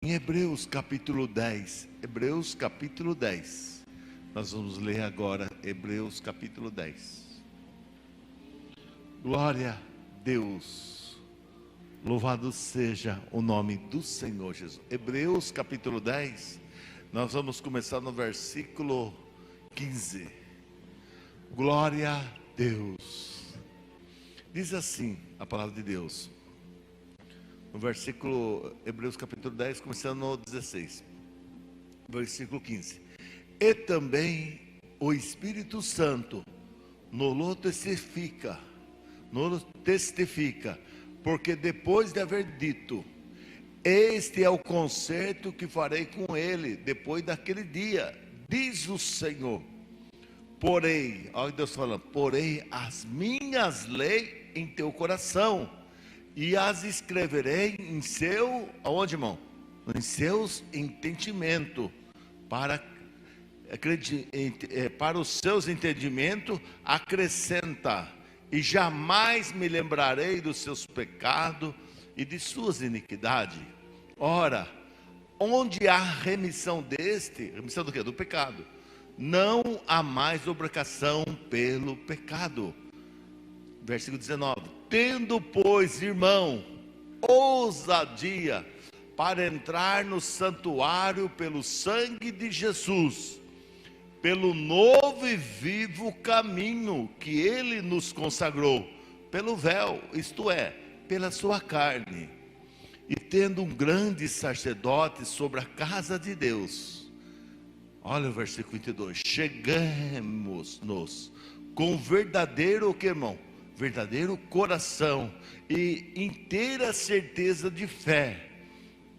Em Hebreus capítulo 10, Hebreus capítulo 10, nós vamos ler agora Hebreus capítulo 10. Glória a Deus, louvado seja o nome do Senhor Jesus. Hebreus capítulo 10, nós vamos começar no versículo 15. Glória a Deus. Diz assim a palavra de Deus, no versículo, Hebreus capítulo 10, começando no 16, versículo 15. E também o Espírito Santo nos testifica, porque depois de haver dito, este é o concerto que farei com ele, depois daquele dia, diz o Senhor, porém, olha Deus falando, porém as minhas leis em teu coração, e as escreverei em seu, aonde, irmão? Em seus entendimentos, para os seus entendimentos acrescenta, e jamais me lembrarei dos seus pecados e de suas iniquidades. Ora, onde há remissão remissão do quê? Do pecado, não há mais obrigação pelo pecado. Versículo 19. Tendo, pois, irmão, ousadia para entrar no santuário pelo sangue de Jesus, pelo novo e vivo caminho que ele nos consagrou, pelo véu, isto é, pela sua carne, e tendo um grande sacerdote sobre a casa de Deus. Olha o versículo 22. Chegamos-nos com verdadeiro, o que, irmão? Verdadeiro coração e inteira certeza de fé,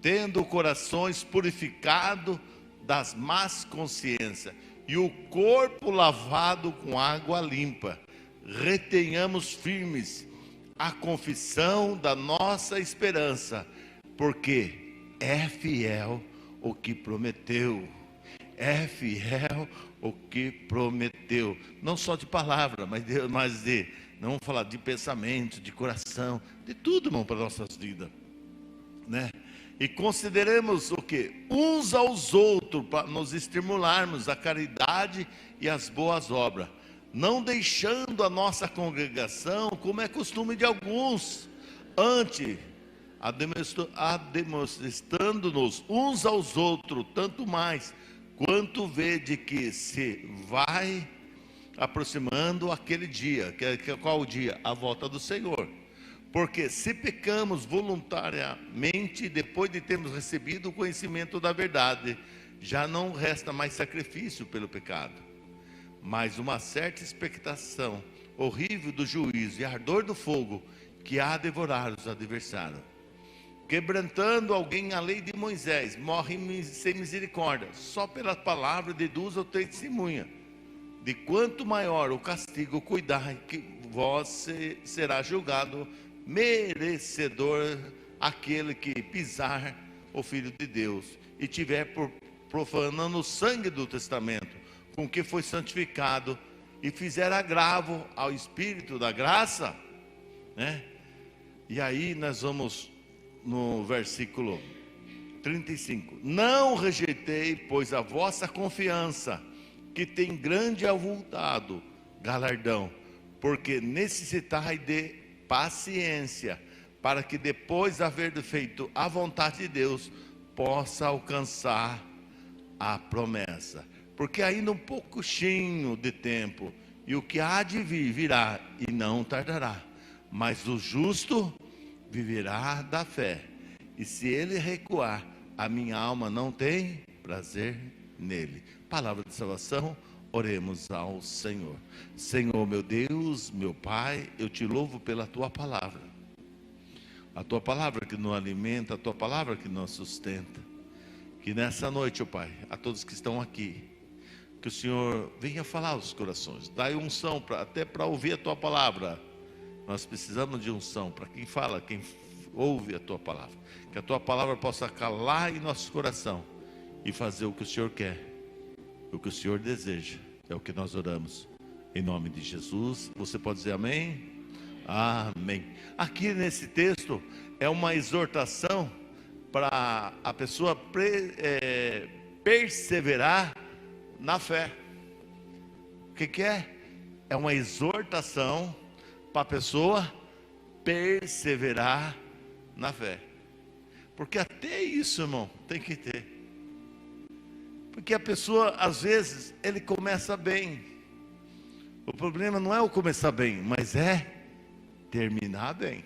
tendo corações purificados das más consciências e o corpo lavado com água limpa, retenhamos firmes a confissão da nossa esperança, porque é fiel o que prometeu. É fiel o que prometeu, não só de palavra, mas não vamos falar de pensamento, de coração, de tudo, irmão, para nossas vidas, né? E consideremos o que? Uns aos outros, para nos estimularmos a caridade e as boas obras, não deixando a nossa congregação, como é costume de alguns, antes, admoestando-nos uns aos outros, tanto mais, quanto vede que se vai aproximando aquele dia, qual o dia? A volta do Senhor. Porque se pecamos voluntariamente, depois de termos recebido o conhecimento da verdade, já não resta mais sacrifício pelo pecado, mas uma certa expectação horrível do juízo e ardor do fogo que há a devorar os adversários. Quebrantando alguém a lei de Moisés, morre sem misericórdia, só pela palavra deduz ou testemunha. De quanto maior o castigo, cuidai que vós será julgado merecedor aquele que pisar o Filho de Deus e tiver profanando o sangue do testamento, com que foi santificado, e fizer agravo ao Espírito da graça, né? E aí nós vamos no versículo 35. Não rejeitei, pois, a vossa confiança, que tem grande avultado galardão, porque necessitai de paciência, para que depois de haver feito a vontade de Deus, possa alcançar a promessa. Porque ainda um pouquinho de tempo, e o que há de vir, virá, e não tardará. Mas o justo viverá da fé, e se ele recuar, a minha alma não tem prazer nele. Palavra de salvação, oremos ao Senhor. Senhor, meu Deus, meu Pai, eu te louvo pela tua palavra, a tua palavra que nos alimenta, a tua palavra que nos sustenta. Que nessa noite, ó Pai, a todos que estão aqui, que o Senhor venha falar aos corações, dai unção até para ouvir a tua palavra. Nós precisamos de unção para quem fala, quem ouve a tua palavra, que a tua palavra possa calar em nosso coração e fazer o que o Senhor quer, o que o Senhor deseja. É o que nós oramos em nome de Jesus. Você pode dizer amém? Amém. Aqui nesse texto é uma exortação para a pessoa perseverar na fé. O que é? É uma exortação para a pessoa perseverar na fé. Porque até isso, irmão, tem que ter. Porque a pessoa, às vezes, ele começa bem. O problema não é o começar bem, mas é terminar bem.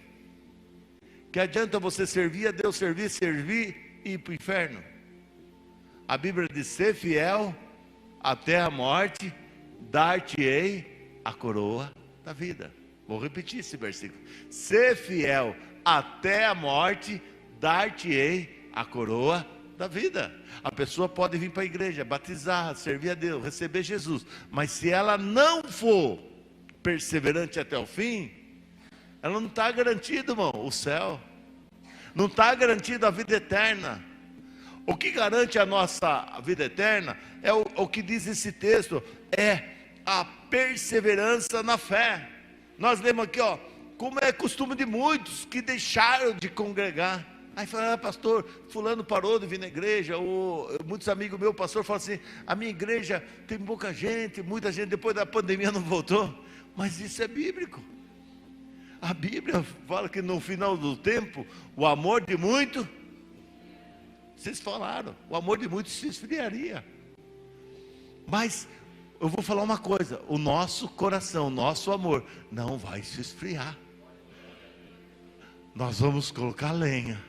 Que adianta você servir a Deus, servir e ir para o inferno? A Bíblia diz: ser fiel até a morte, dar-te-ei a coroa da vida. Vou repetir esse versículo: ser fiel até a morte, dar-te-ei a coroa da vida. A pessoa pode vir para a igreja, batizar, servir a Deus, receber Jesus, mas se ela não for perseverante até o fim, ela não está garantida, irmão, o céu. Não está garantida a vida eterna. O que garante a nossa vida eterna é o que diz esse texto, é a perseverança na fé. Nós lemos aqui, ó, como é costume de muitos que deixaram de congregar. Aí fala: pastor, fulano parou de vir na igreja. Ou muitos amigos meus, pastor, falam assim: a minha igreja tem pouca gente, muita gente depois da pandemia não voltou. Mas isso é bíblico. A Bíblia fala que no final do tempo, o amor de muito, vocês falaram, o amor de muitos se esfriaria. Mas eu vou falar uma coisa: o nosso coração, o nosso amor não vai se esfriar. Nós vamos colocar lenha,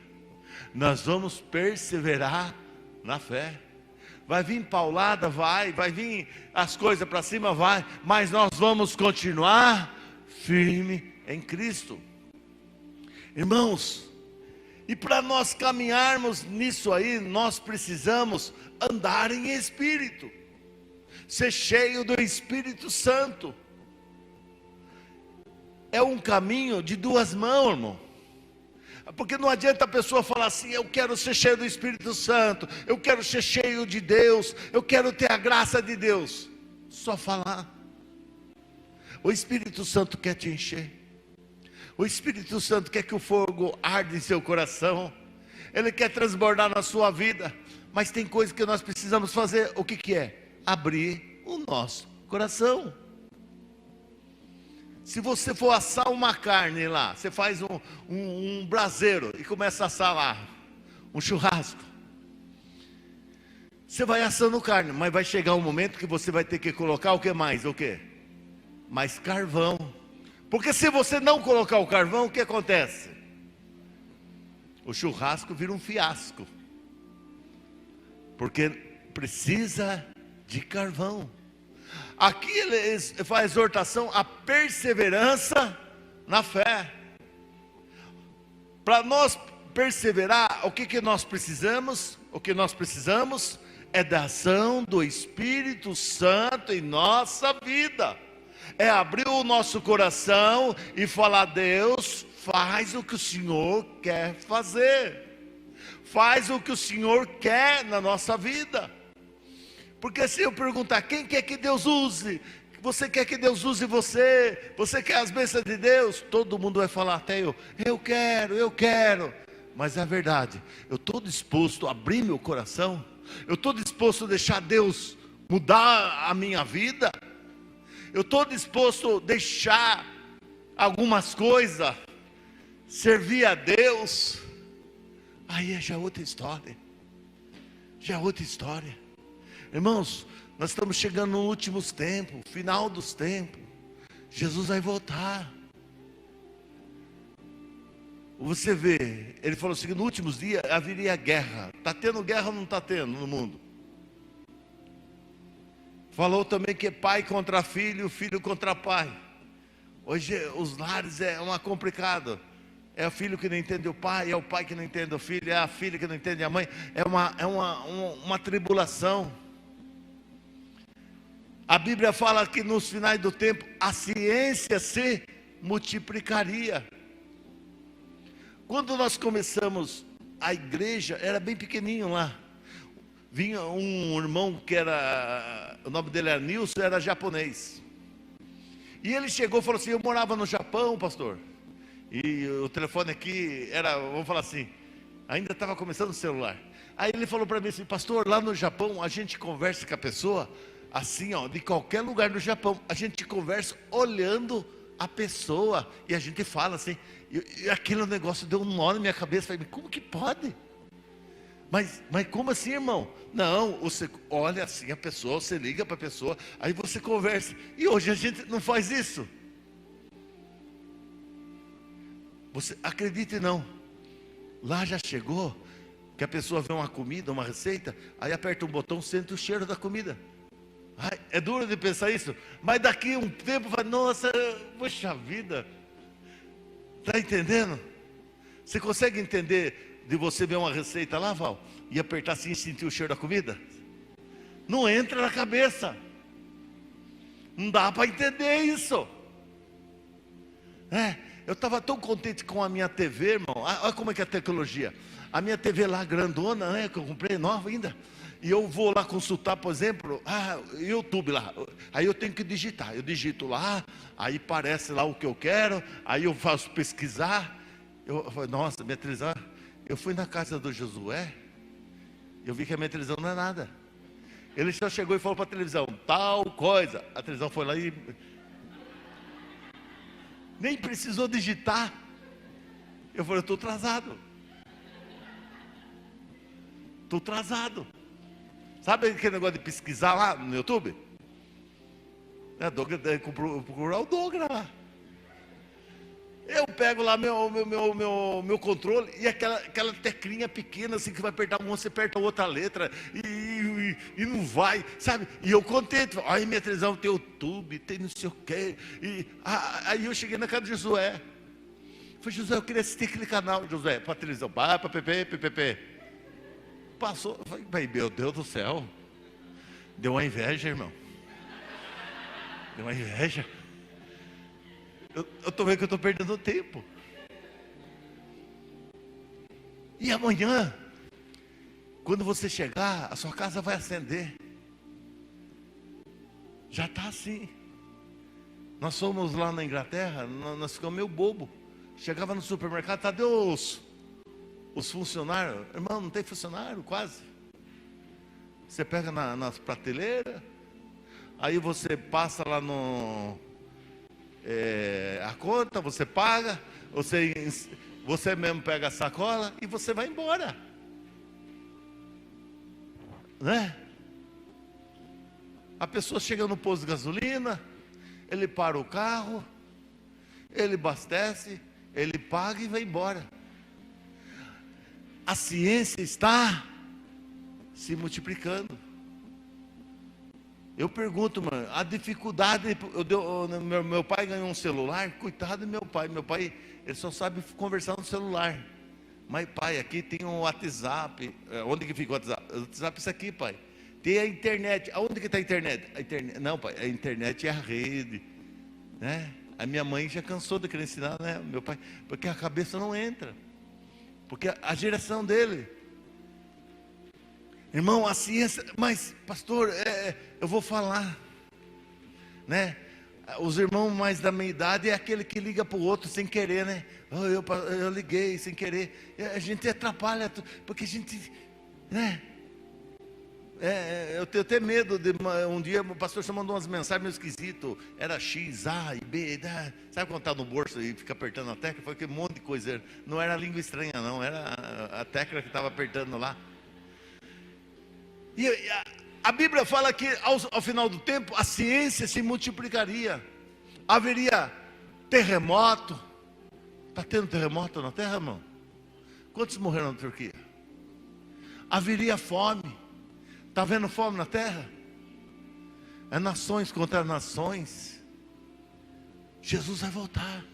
nós vamos perseverar na fé. Vai vir paulada, vai vir as coisas para cima, vai, mas nós vamos continuar firme em Cristo. Irmãos, e para nós caminharmos nisso aí, nós precisamos andar em Espírito, ser cheio do Espírito Santo. É um caminho de duas mãos, irmão. Porque não adianta a pessoa falar assim: eu quero ser cheio do Espírito Santo, eu quero ser cheio de Deus, eu quero ter a graça de Deus. Só falar. O Espírito Santo quer te encher. O Espírito Santo quer que o fogo arde em seu coração. Ele quer transbordar na sua vida. Mas tem coisas que nós precisamos fazer. O que é? Abrir o nosso coração. Se você for assar uma carne lá, você faz um braseiro e começa a assar lá, um churrasco. Você vai assando carne, mas vai chegar um momento que você vai ter que colocar o que mais? O que? Mais carvão. Porque se você não colocar o carvão, o que acontece? O churrasco vira um fiasco. Porque precisa de carvão. Aqui ele faz exortação à perseverança na fé. Para nós perseverar, o que nós precisamos? O que nós precisamos é da ação do Espírito Santo em nossa vida. É abrir o nosso coração e falar: Deus, faz o que o Senhor quer fazer. Faz o que o Senhor quer na nossa vida. Porque se eu perguntar: quem quer que Deus use? Você quer que Deus use você? Você quer as bênçãos de Deus? Todo mundo vai falar, até eu quero. Mas é verdade, eu estou disposto a abrir meu coração? Eu estou disposto a deixar Deus mudar a minha vida? Eu estou disposto a deixar algumas coisas, servir a Deus? Aí já é outra história. Já é outra história. Irmãos, nós estamos chegando nos últimos tempos, final dos tempos. Jesus vai voltar. Você vê, ele falou assim: nos últimos dias haveria guerra. Está tendo guerra ou não está tendo no mundo? Falou também que é pai contra filho, filho contra pai. Hoje os lares é uma complicado. É o filho que não entende o pai, é o pai que não entende o filho, é a filha que não entende a mãe. É uma tribulação. A Bíblia fala que nos finais do tempo a ciência se multiplicaria. Quando nós começamos a igreja, era bem pequenininho lá. Vinha um irmão que era, o nome dele era Nilson, era japonês. E ele chegou e falou assim: eu morava no Japão, pastor. E o telefone aqui era, vamos falar assim, Ainda estava começando o celular. Aí ele falou para mim assim: pastor, lá no Japão a gente conversa com a pessoa assim, ó, de qualquer lugar do Japão, a gente conversa olhando a pessoa, e a gente fala assim, e aquele negócio deu um nó na minha cabeça. Falei: como que pode? Mas como assim, irmão? Não, você olha assim a pessoa, você liga para a pessoa, aí você conversa. E hoje a gente não faz isso. Você acredite não, lá já chegou que a pessoa vê uma comida, uma receita, aí aperta um botão, sente o cheiro da comida. Ai, é duro de pensar isso, mas daqui a um tempo vai: nossa, poxa vida. Está entendendo? Você consegue entender de você ver uma receita lá, Val, e apertar assim e sentir o cheiro da comida? Não entra na cabeça. Não dá para entender isso. Eu estava tão contente com a minha TV, irmão. Olha como é que é a tecnologia. A minha TV lá grandona, né, que eu comprei nova ainda. E eu vou lá consultar, por exemplo, YouTube lá. Aí eu tenho que digitar. Eu digito lá, aí aparece lá o que eu quero. Aí eu faço pesquisar. Eu falei: nossa, minha televisão. Eu fui na casa do Josué. Eu vi que a minha televisão não é nada. Ele só chegou e falou para a televisão: tal coisa. A televisão foi lá e nem precisou digitar. Eu falei: eu estou atrasado. Estou atrasado. Sabe aquele negócio de pesquisar lá no YouTube? Procurar o Douglas lá. Eu pego lá meu controle, e aquela teclinha pequena assim, que vai apertar uma, você aperta outra letra, e não vai, sabe? E eu contente: aí minha televisão tem YouTube, tem não sei o quê. Aí eu cheguei na casa de Josué. Falei: Josué, eu queria assistir aquele canal. Josué, para a televisão, para PPP. Passou. Falei: meu Deus do céu. Deu uma inveja, irmão. Deu uma inveja. Eu estou vendo que eu estou perdendo tempo. E amanhã, quando você chegar, a sua casa vai acender. Já está assim. Nós fomos lá na Inglaterra, nós ficamos meio bobo. Chegava no supermercado: cadê os funcionários? Irmão, não tem funcionário quase. Você pega nas prateleiras, aí você passa lá a conta, você paga, você mesmo pega a sacola e você vai embora, né? A pessoa chega no posto de gasolina, ele para o carro, ele abastece, ele paga e vai embora. A ciência está se multiplicando. Eu pergunto, mano, a dificuldade. Meu pai ganhou um celular. Coitado do meu pai, ele só sabe conversar no celular. Mas pai, aqui tem um WhatsApp. Onde que fica o WhatsApp? O WhatsApp é isso aqui, pai. Tem a internet. Aonde que está a internet? Não, pai, a internet é a rede, né? A minha mãe já cansou de querer ensinar, né, meu pai, porque a cabeça não entra, porque a geração dele, irmão, a ciência. Mas pastor, eu vou falar, né? Os irmãos mais da minha idade é aquele que liga para o outro sem querer, né? Eu liguei sem querer. A gente atrapalha, porque a gente, né? Eu tenho até medo de um dia o pastor só mandou umas mensagens meio esquisitas. Era X, A e B, sabe quando está no bolso e fica apertando a tecla? Foi aquele monte de coisa. Não era língua estranha não, era a tecla que estava apertando lá. E a Bíblia fala que ao final do tempo a ciência se multiplicaria. Haveria terremoto. Está tendo terremoto na terra, irmão? Quantos morreram na Turquia? Haveria fome. Está vendo fome na terra? É nações contra nações. Jesus vai voltar.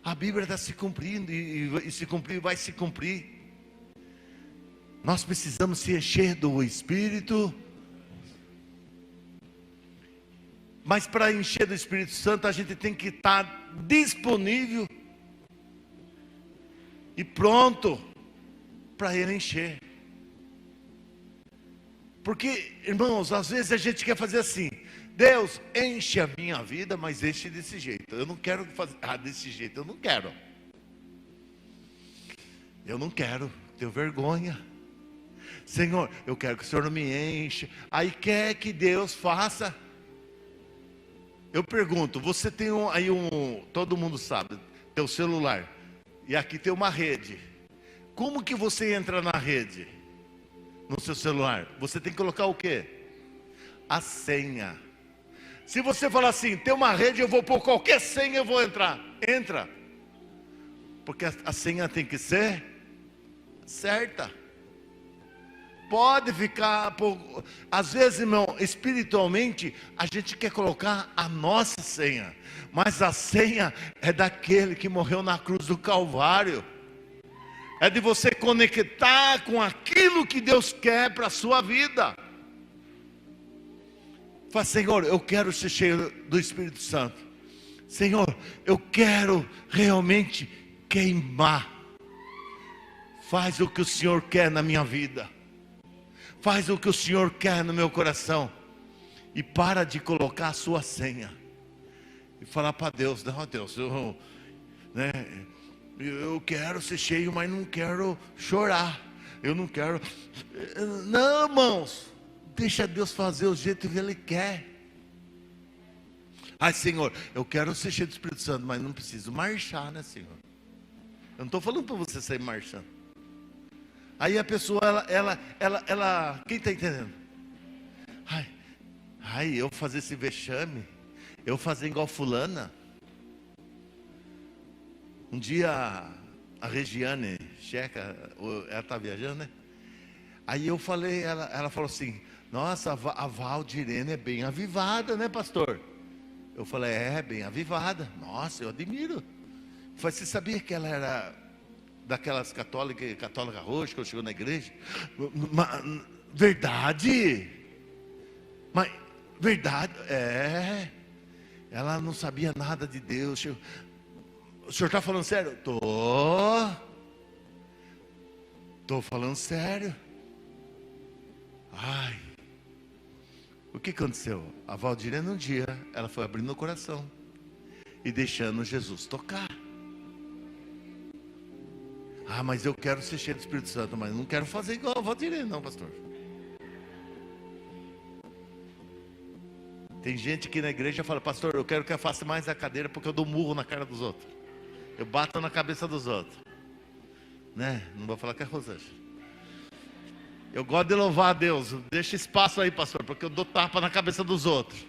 A Bíblia está se cumprindo e se cumprir, vai se cumprir. Nós precisamos se encher do Espírito. Mas para encher do Espírito Santo, a gente tem que estar disponível e pronto para Ele encher. Porque, irmãos, às vezes a gente quer fazer assim: Deus, enche a minha vida, mas enche desse jeito. Eu não quero fazer desse jeito, eu não quero. eu não quero, tenho vergonha. Senhor, eu quero que o Senhor não me enche. Aí quer que Deus faça. Eu pergunto, você tem todo mundo sabe, tem o celular, e aqui tem uma rede. Como que você entra na rede? No seu celular, você tem que colocar o quê? A senha. Se você falar assim, tem uma rede, eu vou pôr qualquer senha, eu vou entrar. Entra. Porque a senha tem que ser certa. Pode ficar, às vezes, irmão, espiritualmente, a gente quer colocar a nossa senha, mas a senha é daquele que morreu na cruz do Calvário. É de você conectar com aquilo que Deus quer para a sua vida. Fala, Senhor, eu quero ser cheio do Espírito Santo. Senhor, eu quero realmente queimar. Faz o que o Senhor quer na minha vida. Faz o que o Senhor quer no meu coração. E para de colocar a sua senha. E falar para Deus, não, Deus, eu quero ser cheio, mas não quero chorar. Eu não quero. Não, irmãos. Deixa Deus fazer o jeito que Ele quer. Ai, Senhor, eu quero ser cheio do Espírito Santo, mas não preciso marchar, né, Senhor? Eu não estou falando para você sair marchando. Aí a pessoa, ela, quem está entendendo? Ai, eu fazer esse vexame, eu fazer igual fulana. Um dia a Regiane, checa, ela está viajando, né? Aí eu falei, ela falou assim, nossa, a Valdirene é bem avivada, né, pastor? Eu falei, bem avivada. Nossa, eu admiro. Eu falei, você sabia que ela era daquelas católica roxa, que eu chegou na igreja? Verdade? Mas, verdade, ela não sabia nada de Deus. O senhor está falando sério? Estou falando sério. Ai, o que aconteceu? A Valdirene um dia, ela foi abrindo o coração e deixando Jesus tocar. Mas eu quero ser cheio do Espírito Santo, mas não quero fazer igual a Valdirene não, pastor. Tem gente que na igreja fala, pastor, eu quero que afaste mais a cadeira, porque eu dou murro na cara dos outros, eu bato na cabeça dos outros, né? Não vou falar que é Rosângela. Eu gosto de louvar a Deus. Deixa espaço aí, pastor, porque eu dou tapa na cabeça dos outros.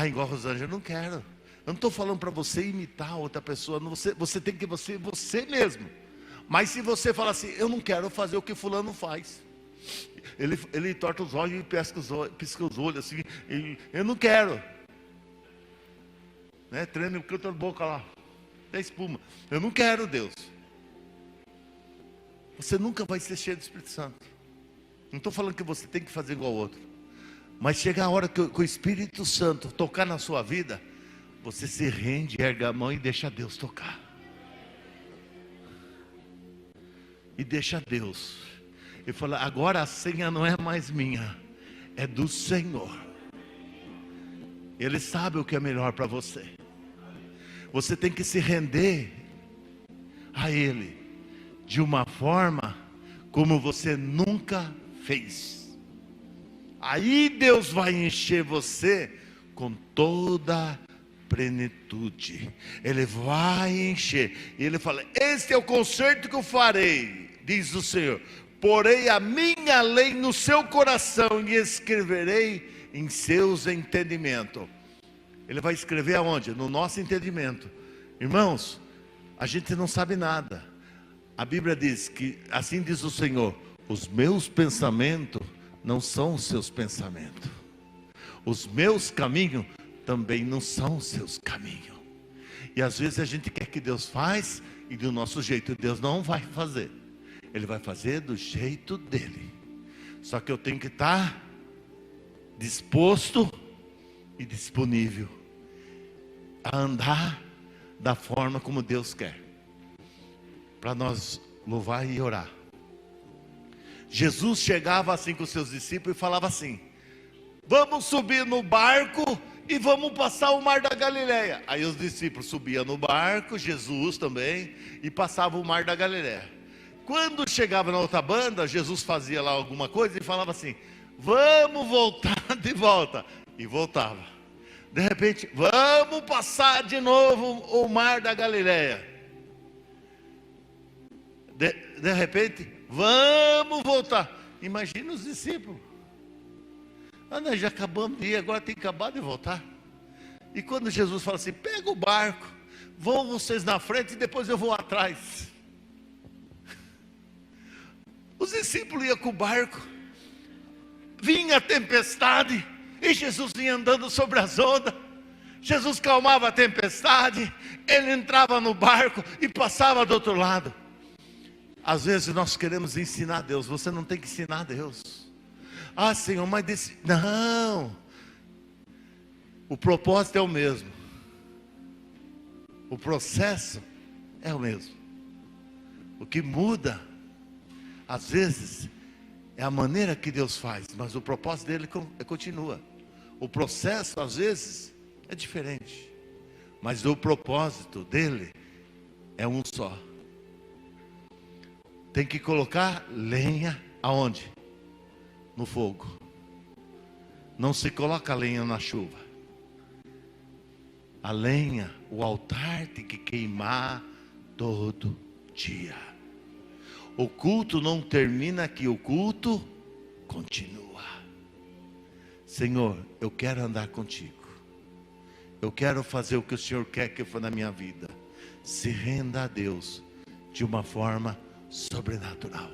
Igual a Rosângela, eu não quero. Eu não estou falando para você imitar outra pessoa. Você tem que ser você mesmo. Mas se você fala assim, eu não quero fazer o que fulano faz. Ele torta os olhos e pisca os olhos assim. Eu não quero. Né? Treina o canto da boca lá. Tem espuma. Eu não quero, Deus. Você nunca vai ser cheio do Espírito Santo. Não estou falando que você tem que fazer igual ao outro. Mas chega a hora que o Espírito Santo tocar na sua vida, você se rende, erga a mão e deixa Deus tocar. E deixa Deus. E fala, agora a senha não é mais minha, é do Senhor. Ele sabe o que é melhor para você. Você tem que se render a Ele de uma forma como você nunca fez. Aí Deus vai encher você com toda plenitude. Ele vai encher. E Ele fala, este é o concerto que eu farei, diz o Senhor. Porei a minha lei no seu coração e escreverei em seus entendimentos. Ele vai escrever aonde? No nosso entendimento. Irmãos, a gente não sabe nada. A Bíblia diz que, assim diz o Senhor, os meus pensamentos não são os seus pensamentos. Os meus caminhos também não são os seus caminhos. E às vezes a gente quer que Deus faz e do nosso jeito. Deus não vai fazer. Ele vai fazer do jeito dele. Só que eu tenho que estar disposto e disponível a andar da forma como Deus quer. Para nós louvar e orar. Jesus chegava assim com os seus discípulos e falava assim: vamos subir no barco e vamos passar o mar da Galileia. Aí os discípulos subiam no barco, Jesus também, e passavam o mar da Galileia. Quando chegava na outra banda, Jesus fazia lá alguma coisa e falava assim: vamos voltar de volta. E voltava. De repente, vamos passar de novo o mar da Galileia. De repente, vamos voltar. Imagina os discípulos. Nós já acabamos de ir, agora tem que acabar de voltar. E quando Jesus fala assim: pega o barco, vão vocês na frente e depois eu vou atrás. Os discípulos iam com o barco, vinha a tempestade, e Jesus vinha andando sobre as ondas. Jesus calmava a tempestade, ele entrava no barco e passava do outro lado. Às vezes nós queremos ensinar a Deus. Você não tem que ensinar a Deus. Ah, Senhor, mas não. O propósito é o mesmo. O processo é o mesmo. O que muda, às vezes, é a maneira que Deus faz, mas o propósito dele continua. O processo, às vezes, é diferente, mas o propósito dele é um só. Tem que colocar lenha aonde? No fogo. Não se coloca lenha na chuva. A lenha, o altar tem que queimar todo dia. O culto não termina aqui, o culto continua. Senhor, eu quero andar contigo. Eu quero fazer o que o Senhor quer que eu faça na minha vida. Se renda a Deus de uma forma sobrenatural.